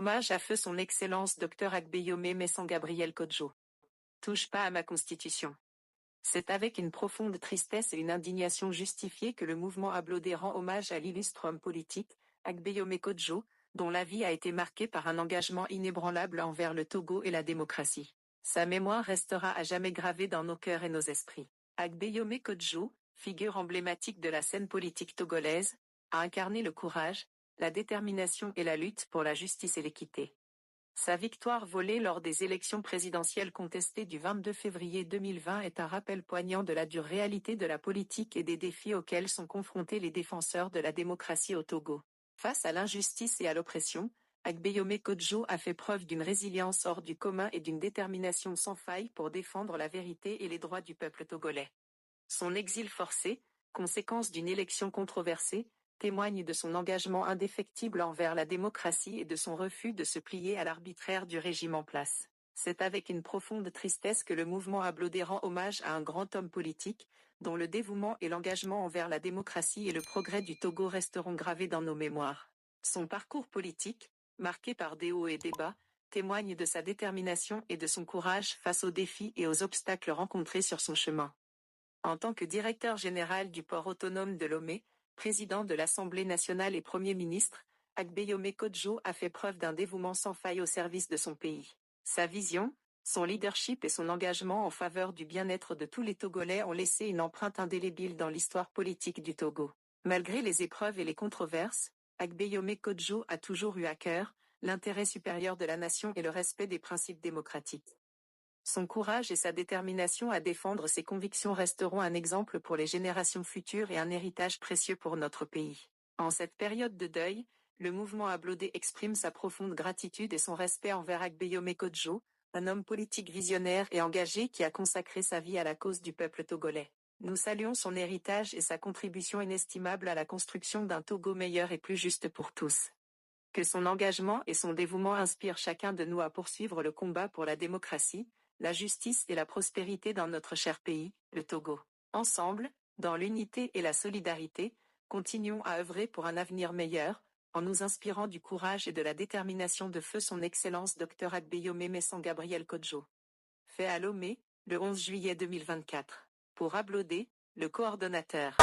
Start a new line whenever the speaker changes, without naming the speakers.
Hommage à feu son Excellence Dr Agbeyome Messan Gabriel Kodjo. Touche pas à ma constitution. C'est avec une profonde tristesse et une indignation justifiée que le mouvement Ablodé rend hommage à l'illustre homme politique, Agbeyome Kodjo, dont la vie a été marquée par un engagement inébranlable envers le Togo et la démocratie. Sa mémoire restera à jamais gravée dans nos cœurs et nos esprits. Agbeyome Kodjo, figure emblématique de la scène politique togolaise, a incarné le courage, la détermination et la lutte pour la justice et l'équité. Sa victoire volée lors des élections présidentielles contestées du 22 février 2020 est un rappel poignant de la dure réalité de la politique et des défis auxquels sont confrontés les défenseurs de la démocratie au Togo. Face à l'injustice et à l'oppression, Agbeyome Kodjo a fait preuve d'une résilience hors du commun et d'une détermination sans faille pour défendre la vérité et les droits du peuple togolais. Son exil forcé, conséquence d'une élection controversée, témoigne de son engagement indéfectible envers la démocratie et de son refus de se plier à l'arbitraire du régime en place. C'est avec une profonde tristesse que le mouvement Ablodé rend hommage à un grand homme politique, dont le dévouement et l'engagement envers la démocratie et le progrès du Togo resteront gravés dans nos mémoires. Son parcours politique, marqué par des hauts et des bas, témoigne de sa détermination et de son courage face aux défis et aux obstacles rencontrés sur son chemin. En tant que directeur général du port autonome de Lomé, président de l'Assemblée nationale et Premier ministre, Agbeyome Kodjo a fait preuve d'un dévouement sans faille au service de son pays. Sa vision, son leadership et son engagement en faveur du bien-être de tous les Togolais ont laissé une empreinte indélébile dans l'histoire politique du Togo. Malgré les épreuves et les controverses, Agbeyome Kodjo a toujours eu à cœur l'intérêt supérieur de la nation et le respect des principes démocratiques. Son courage et sa détermination à défendre ses convictions resteront un exemple pour les générations futures et un héritage précieux pour notre pays. En cette période de deuil, le mouvement Ablodé exprime sa profonde gratitude et son respect envers Agbeyome Kodjo, un homme politique visionnaire et engagé qui a consacré sa vie à la cause du peuple togolais. Nous saluons son héritage et sa contribution inestimable à la construction d'un Togo meilleur et plus juste pour tous. Que son engagement et son dévouement inspirent chacun de nous à poursuivre le combat pour la démocratie, la justice et la prospérité dans notre cher pays, le Togo. Ensemble, dans l'unité et la solidarité, continuons à œuvrer pour un avenir meilleur, en nous inspirant du courage et de la détermination de feu son Excellence Dr Agbeyome Messan Gabriel Kodjo. Fait à Lomé, le 11 juillet 2024. Pour Ablodé, le coordonnateur.